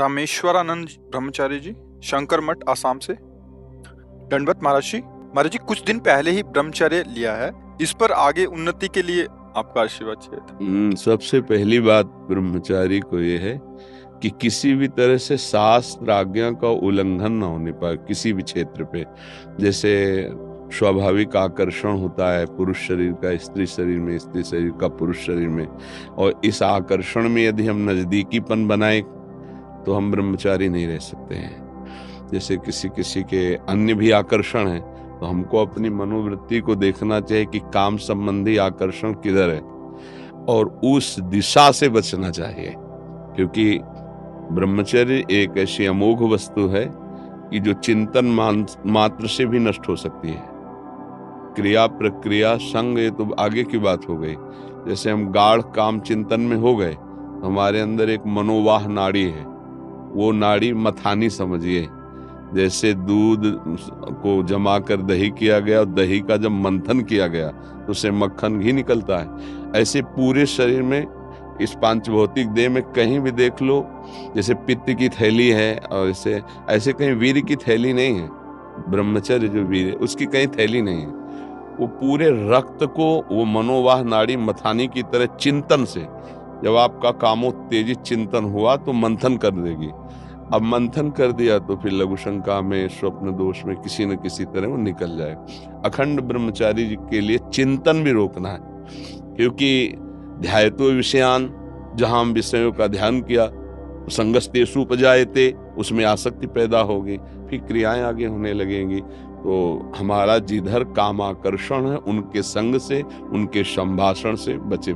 रामेश्वरानंद ब्रह्मचारी जी, शंकर मठ, आसाम से। दंडवत महाराज जी। महाराज जी, कुछ दिन पहले ही ब्रह्मचर्य लिया है, इस पर आगे उन्नति के लिए आपका आशीर्वाद चाहिए था। सबसे पहली बात ब्रह्मचारी को ये है कि किसी भी तरह से शास्त्र आज्ञा का उल्लंघन ना होने पाए किसी भी क्षेत्र पे। जैसे स्वाभाविक आकर्षण होता है पुरुष शरीर का स्त्री शरीर में, स्त्री शरीर का पुरुष शरीर में, और इस आकर्षण में यदि हम नजदीकीपन बनाए तो हम ब्रह्मचारी नहीं रह सकते हैं। जैसे किसी किसी के अन्य भी आकर्षण है, तो हमको अपनी मनोवृत्ति को देखना चाहिए कि काम संबंधी आकर्षण किधर है और उस दिशा से बचना चाहिए। क्योंकि ब्रह्मचर्य एक ऐसी अमोघ वस्तु है कि जो चिंतन मात्र से भी नष्ट हो सकती है। क्रिया प्रक्रिया संग ये तो आगे की बात हो गई। जैसे हम गाढ़ काम चिंतन में हो गए, हमारे अंदर एक मनोवाह नाड़ी है, वो नाड़ी मथानी समझिए। जैसे दूध को जमा कर दही किया गया और दही का जब मंथन किया गया तो उससे मक्खन घी निकलता है। ऐसे पूरे शरीर में, इस पांचभौतिक देह में कहीं भी देख लो, जैसे पित्त की थैली है और ऐसे कहीं वीर की थैली नहीं है। ब्रह्मचर्य जो वीर है उसकी कहीं थैली नहीं है। वो पूरे रक्त को वो मनोवाह नाड़ी मथानी की तरह चिंतन से, जब आपका कामोत्तेजित चिंतन हुआ तो मंथन कर देगी। अब मंथन कर दिया तो फिर लघु शंका में, स्वप्न दोष में किसी न किसी तरह वो निकल जाए। अखंड ब्रह्मचारी जी के लिए चिंतन भी रोकना है, क्योंकि ध्यायतो विषयान, जहां हम विषयों का ध्यान किया, संगस्तेषु उपजायते, उसमें आसक्ति पैदा होगी, फिर क्रियाएं आगे होने लगेंगी। तो हमारा जिधर कामाकर्षण है उनके संग से, उनके संभाषण से बचे।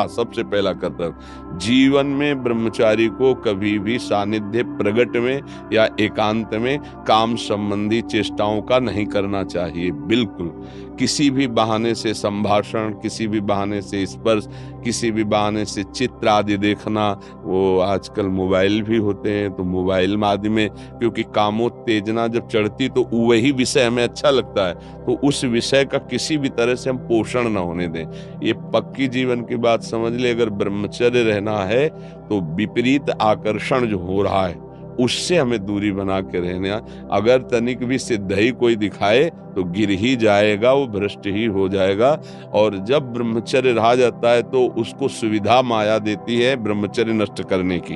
सबसे पहला कर्तव्य जीवन में ब्रह्मचारी को कभी भी सानिध्य प्रगट में या एकांत में काम संबंधी चेष्टाओं का नहीं करना चाहिए। बिल्कुल किसी भी बहाने से संभाषण, किसी भी बहाने से स्पर्श, किसी भी बहाने से चित्र आदि देखना, वो आजकल मोबाइल भी होते हैं तो मोबाइल आदि में, क्योंकि कामोत्तेजना जब चढ़ती तो वही विषय हमें अच्छा लगता है, तो उस विषय का किसी भी तरह से हम पोषण न होने दें। ये पक्की जीवन की बात समझ ले। अगर ब्रह्मचर्य रहना है तो विपरीत आकर्षण जो हो रहा है उससे हमें दूरी बना के रहना। अगर तनिक भी सिद्धि कोई दिखाए तो गिर ही जाएगा, वो भ्रष्ट ही हो जाएगा। और जब ब्रह्मचर्य रहा जाता है तो उसको सुविधा माया देती है ब्रह्मचर्य नष्ट करने की।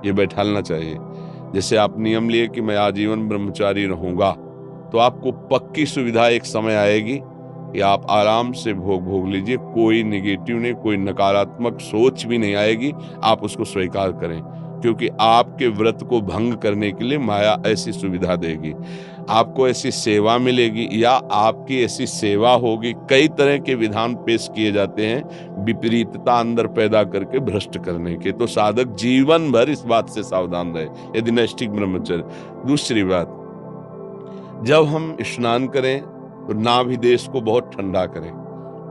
ये बैठालना चाहिए। जैसे आप नियम लिए कि मैं आजीवन ब्रह्मचारी रहूंगा, तो आपको पक्की सुविधा एक समय आएगी कि आप आराम से भोग लीजिए, कोई निगेटिव नहीं, कोई नकारात्मक सोच भी नहीं आएगी। आप उसको स्वीकार करें, क्योंकि आपके व्रत को भंग करने के लिए माया ऐसी सुविधा देगी। आपको ऐसी सेवा मिलेगी या आपकी ऐसी सेवा होगी। कई तरह के विधान पेश किए जाते हैं विपरीतता अंदर पैदा करके भ्रष्ट करने के। तो साधक जीवन भर इस बात से सावधान रहे यदि नैष्ठिक ब्रह्मचर्य। दूसरी बात, जब हम स्नान करें तो नाभिदेश को बहुत ठंडा करें।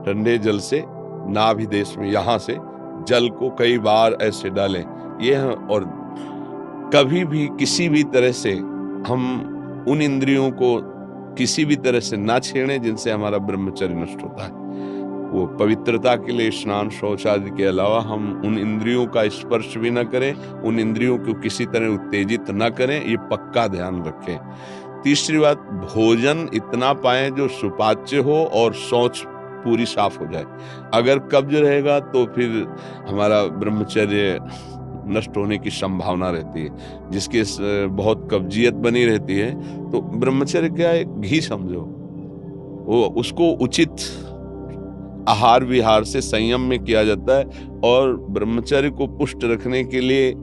ठंडे जल से नाभिदेश में, यहाँ से जल को कई बार ऐसे डालें। ये और कभी भी किसी भी तरह से हम उन इंद्रियों को किसी भी तरह से ना छेड़ें जिनसे हमारा ब्रह्मचर्य नष्ट होता है। वो पवित्रता के लिए स्नान शौच आदि के अलावा हम उन इंद्रियों का स्पर्श भी न करें, उन इंद्रियों को किसी तरह उत्तेजित न करें, ये पक्का ध्यान रखें। तीसरी बात, भोजन इतना पाएं जो सुपाच्य हो और शौच पूरी साफ हो जाए। अगर कब्ज रहेगा तो फिर हमारा ब्रह्मचर्य नष्ट होने की संभावना रहती है। जिसके बहुत कब्जियत बनी रहती है, तो ब्रह्मचर्य क्या है, घी समझो, वो उसको उचित आहार विहार से संयम में किया जाता है। और ब्रह्मचर्य को पुष्ट रखने के लिए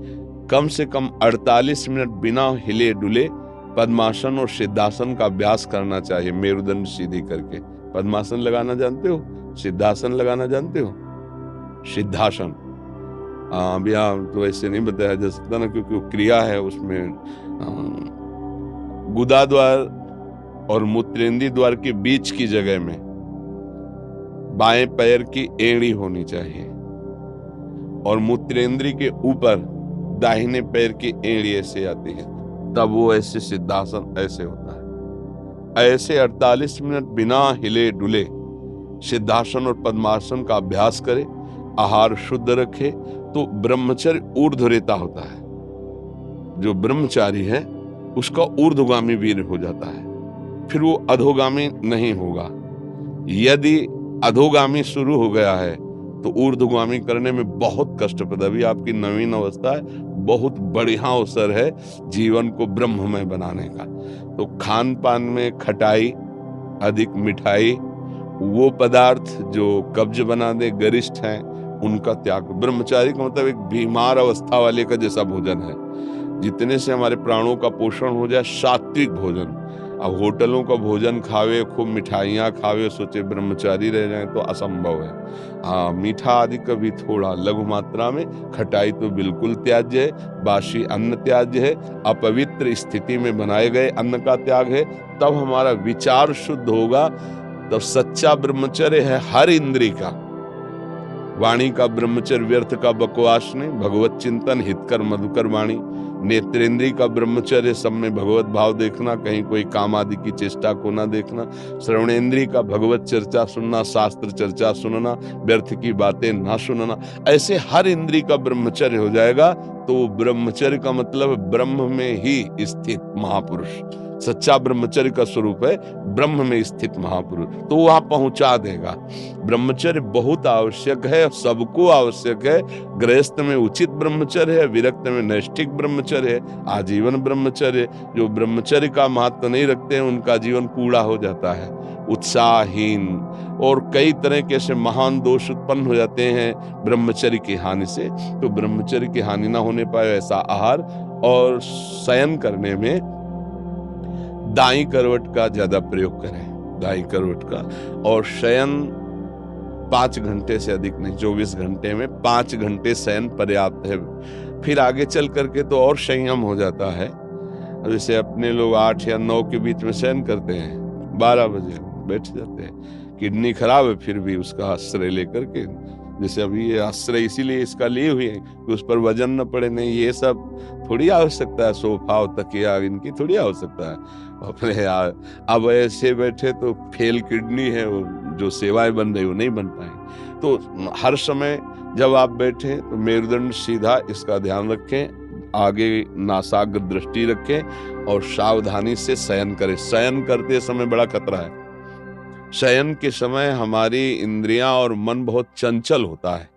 कम से कम 48 मिनट बिना हिले डुले पद्मासन और सिद्धासन का अभ्यास करना चाहिए। मेरुदंड सीधी करके पद्मासन लगाना जानते हो, सिद्धासन लगाना जानते हो? सिद्धासन अभी तो ऐसे नहीं बताया जा सकता ना, क्योंकि वो क्रिया है, उसमें गुदा द्वार और मूत्रेंद्रीय द्वार के बीच की जगह में बाएं पैर की एड़ी होनी चाहिए और मूत्रेंद्रीय के ऊपर दाहिने पैर की एड़ी ऐसे आती है, तब वो ऐसे सिद्धासन ऐसे होता है। ऐसे 48 मिनट बिना हिले डुले सिद्धासन और पद्मासन का अभ्यास करे, आहार शुद्ध रखे, तो ब्रह्मचर्य ऊर्ध्वरेता होता है। जो ब्रह्मचारी है उसका ऊर्ध्वगामी वीर हो जाता है, फिर वो अधोगामी नहीं होगा। यदि अधोगामी शुरू हो गया है तो ऊर्ध्वगामी करने में बहुत कष्टप्रद। अभी आपकी नवीन अवस्था है, बहुत बढ़िया अवसर है जीवन को ब्रह्ममय बनाने का। तो खान पान में खटाई, अधिक मिठाई, वो पदार्थ जो कब्ज बना दे, गरिष्ठ हैं, उनका त्याग। ब्रह्मचारी का मतलब एक बीमार अवस्था वाले का जैसा भोजन है, जितने से हमारे प्राणों का पोषण हो जाए, सात्विक भोजन। अब होटलों का भोजन खावे, खूब मिठाइयाँ खावे, सोचे ब्रह्मचारी रह जाए तो असंभव है। हाँ, मीठा आदि कभी थोड़ा लघु मात्रा में, खटाई तो बिल्कुल त्याज्य है, बासी अन्न त्याज्य है, अपवित्र स्थिति में बनाए गए अन्न का त्याग है। तब हमारा विचार शुद्ध होगा, तब सच्चा ब्रह्मचर्य है हर इंद्री का। वाणी का ब्रह्मचर्य व्यर्थ का बकवास नहीं, भगवत चिंतन, हितकर मधुकर वाणी। नेत्रेंद्री का ब्रह्मचर्य सब में भगवत भाव देखना, कहीं कोई काम आदि की चेष्टा को ना देखना। श्रवणेंद्री का भगवत चर्चा सुनना, शास्त्र चर्चा सुनना, व्यर्थ की बातें ना सुनना। ऐसे हर इंद्री का ब्रह्मचर्य हो जाएगा तो ब्रह्मचर्य का मतलब ब्रह्म में ही स्थित महापुरुष। सच्चा ब्रह्मचर्य का स्वरूप है ब्रह्म में स्थित महापुरुष, तो वहां पहुंचा देगा। ब्रह्मचर्य बहुत आवश्यक है, सबको आवश्यक है। गृहस्थ में उचित ब्रह्मचर्य है, विरक्त में नैष्ठिक ब्रह्मचर्य है, आजीवन ब्रह्मचर्य। जो ब्रह्मचर्य का महत्व नहीं रखते हैं उनका जीवन कूड़ा हो जाता है, उत्साहहीन, और कई तरह के ऐसे महान दोष उत्पन्न हो जाते हैं ब्रह्मचर्य की हानि से। तो ब्रह्मचर्य की हानि ना होने पाए ऐसा आहार, और शयन करने में दाईं करवट का ज्यादा प्रयोग करें, दाईं करवट का। और शयन 5 घंटे से अधिक नहीं, 24 घंटे में 5 घंटे शयन पर्याप्त है। फिर आगे चल करके तो और संयम हो जाता है। जैसे अपने लोग 8 या 9 के बीच में शयन करते हैं, 12 बजे बैठ जाते हैं। किडनी खराब है फिर भी उसका आश्रय लेकर के, जैसे अभी ये आश्रय इसीलिए इसका लिए हुए हैं कि उस पर वजन न पड़े। नहीं, ये सब थोड़ी आवश्यकता है, सोफा और तकिया इनकी थोड़ी आवश्यकता है अपने। अब ऐसे बैठे तो फेल किडनी है, जो सेवाएं बन रही वो नहीं बन पाए। तो हर समय जब आप बैठे तो मेरुदंड सीधा, इसका ध्यान रखें, आगे नासाग्र दृष्टि रखें और सावधानी से शयन करें। शयन करते समय बड़ा खतरा है। शयन के समय हमारी इंद्रियां और मन बहुत चंचल होता है।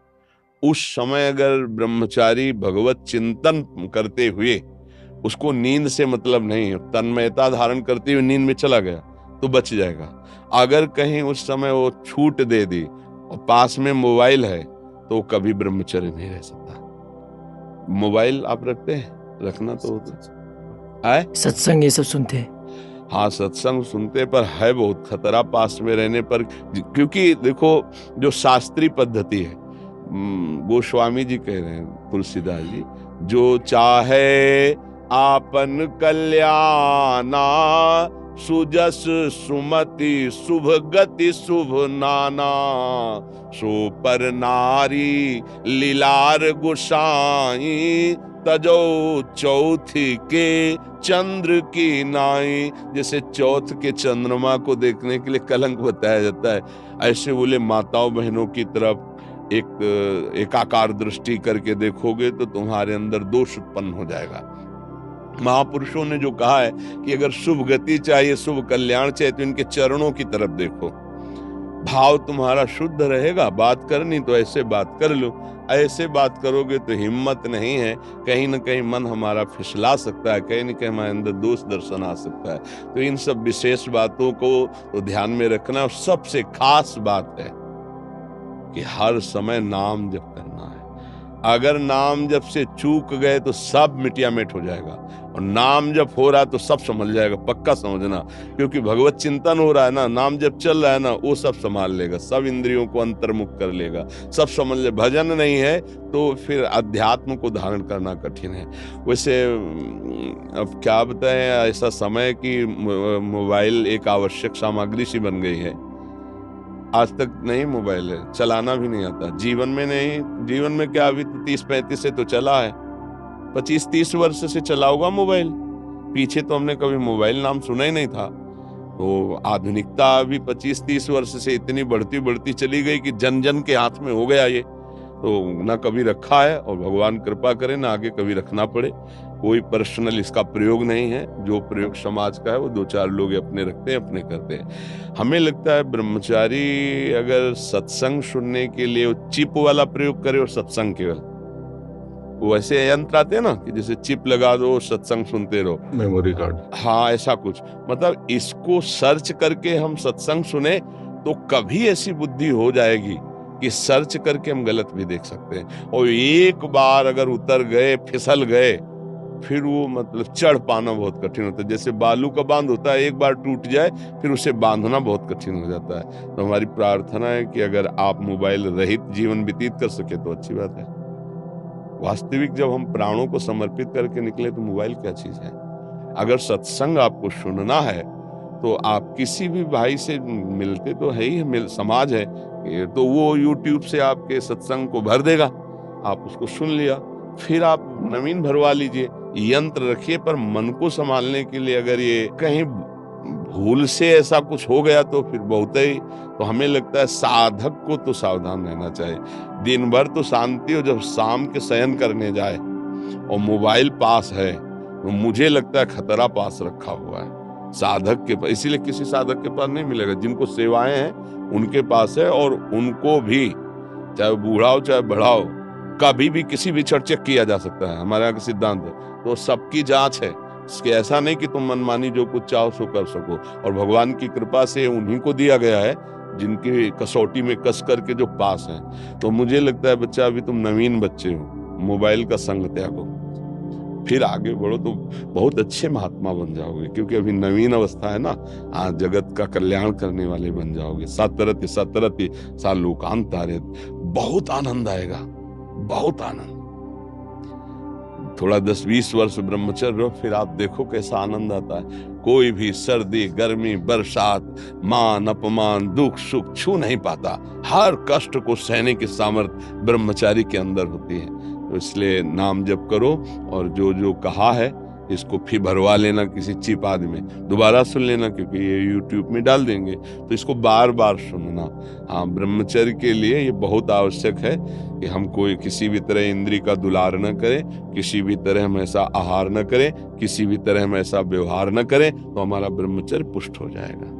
उस समय अगर ब्रह्मचारी भगवत चिंतन करते हुए, उसको नींद से मतलब नहीं है, तन्मयता धारण करते हुए नींद में चला गया तो बच जाएगा। अगर कहीं उस समय वो छूट दे दी और पास में मोबाइल है तो कभी ब्रह्मचर्य नहीं रह सकता। मोबाइल आप रखते हैं? रखना तो होता है। सत्संग ये सब सुनते हैं? हाँ, सत्संग सुनते, पर है बहुत खतरा पास में रहने पर। क्योंकि देखो, जो शास्त्रीय पद्धति है, गोस्वामी जी कह रहे हैं, तुलसीदास जी, जो चाहे आपन कल्याणा, सुजस सुमति शुभ गति शुभ नाना, सो पर नारी लीलार गुसाई, तजो चौथी के चंद्र की नाई। जैसे चौथ के चंद्रमा को देखने के लिए कलंक बताया जाता है, ऐसे बोले माताओं बहनों की तरफ एकाकार दृष्टि करके देखोगे तो तुम्हारे अंदर दोष उत्पन्न हो जाएगा। महापुरुषों ने जो कहा है कि अगर शुभ गति चाहिए, शुभ कल्याण चाहिए, तो इनके चरणों की तरफ देखो। भाव तुम्हारा शुद्ध रहेगा, बात करनी तो ऐसे बात कर लो। ऐसे बात करोगे तो हिम्मत नहीं है, कहीं न कहीं मन हमारा फिसला सकता है, कहीं न कहीं हमारे अंदर दोष दर्शन आ सकता है। तो इन सब विशेष बातों को तो ध्यान में रखना। और सबसे खास बात है कि हर समय नाम जप करना है। अगर नाम जप से चूक गए तो सब मिटिया मिट हो जाएगा, और नाम जप हो रहा है तो सब समझ जाएगा, पक्का समझना। क्योंकि भगवत चिंतन हो रहा है ना, नाम जप चल रहा है ना, वो सब संभाल लेगा, सब इंद्रियों को अंतर्मुख कर लेगा, सब समझ ले। भजन नहीं है तो फिर अध्यात्म को धारण करना कठिन है। वैसे अब क्या बताएं, ऐसा समय कि मोबाइल एक आवश्यक सामग्री सी बन गई है। आज तक नहीं मोबाइल है, चलाना भी नहीं आता, जीवन में नहीं। जीवन में क्या, अभी तो 30-35 से तो चला है, 25-30 वर्ष से चला होगा मोबाइल। पीछे तो हमने कभी मोबाइल नाम सुना ही नहीं था। तो आधुनिकता अभी 25-30 वर्ष से इतनी बढ़ती चली गई कि जन जन के हाथ में हो गया ये। तो ना कभी रखा है, और भगवान कृपा करे ना आगे कभी रखना पड़े। कोई पर्सनल इसका प्रयोग नहीं है, जो प्रयोग समाज का है वो 2-4 लोग अपने रखते हैं, अपने करते हैं। हमें लगता है ब्रह्मचारी अगर सत्संग सुनने के लिए चिप वाला प्रयोग करे और सत्संग केवल, वो ऐसे यंत्र आते हैं ना कि जैसे चिप लगा दो सत्संग सुनते रहो, मेमोरी कार्ड। हाँ ऐसा कुछ, मतलब इसको सर्च करके हम सत्संग सुने तो कभी ऐसी बुद्धि हो जाएगी कि सर्च करके हम गलत भी देख सकते हैं। और एक बार अगर उतर गए, फिसल गए, फिर वो मतलब चढ़ पाना बहुत कठिन होता है। जैसे बालू का बांध होता है, एक बार टूट जाए फिर उसे बांधना बहुत कठिन हो जाता है। तो हमारी प्रार्थना है कि अगर आप मोबाइल रहित जीवन व्यतीत कर सके तो अच्छी बात है। वास्तविक जब हम प्राणों को समर्पित करके निकले तो मोबाइल क्या चीज है। अगर सत्संग आपको सुनना है तो आप किसी भी भाई से मिलते तो है ही, समाज है तो वो YouTube से आपके सत्संग को भर देगा, आप उसको सुन लिया, फिर आप नवीन भरवा लीजिए। यंत्र रखिए, पर मन को संभालने के लिए अगर ये कहीं भूल से ऐसा कुछ हो गया तो फिर बहुत ही, तो हमें लगता है साधक को तो सावधान रहना चाहिए। दिन भर तो शांति हो, जब शाम के शयन करने जाए और मोबाइल पास है तो मुझे लगता है खतरा पास रखा हुआ है साधक के पास। इसीलिए किसी साधक के पास नहीं मिलेगा, जिनको सेवाएं हैं उनके पास है, और उनको भी चाहे बूढ़ा हो चाहे बड़ा हो कभी भी किसी भी क्षण चेक किया जा सकता है। हमारे यहाँ का सिद्धांत है, तो सबकी जांच है। इसके ऐसा नहीं कि तुम मनमानी जो कुछ चाहो सो कर सको, और भगवान की कृपा से उन्हीं को दिया गया है जिनकी कसौटी में कस करके जो पास हैं। तो मुझे लगता है बच्चा, अभी तुम नवीन बच्चे हो, मोबाइल का संग त्यागो, फिर आगे बढ़ो तो बहुत अच्छे महात्मा बन जाओगे, क्योंकि अभी नवीन अवस्था है ना। आज जगत का कल्याण करने वाले बन जाओगे। सतरति सतरति सा लोकांत तारे, बहुत आनंद आएगा, बहुत आनंद। थोड़ा 10-20 वर्ष ब्रह्मचर्य रहो, फिर आप देखो कैसा आनंद आता है। कोई भी सर्दी गर्मी बरसात मान अपमान दुख सुख छू नहीं पाता। हर कष्ट को सहने की सामर्थ्य ब्रह्मचारी के अंदर होती है। तो इसलिए नाम जप करो, और जो जो कहा है इसको फिर भरवा लेना किसी चिप आदि में, दोबारा सुन लेना, क्योंकि ये YouTube में डाल देंगे, तो इसको बार बार सुनना। हाँ, ब्रह्मचर्य के लिए ये बहुत आवश्यक है कि हम कोई किसी भी तरह इंद्री का दुलार न करें, किसी भी तरह हम ऐसा आहार न करें, किसी भी तरह हम ऐसा व्यवहार न करें, तो हमारा ब्रह्मचर्य पुष्ट हो जाएगा।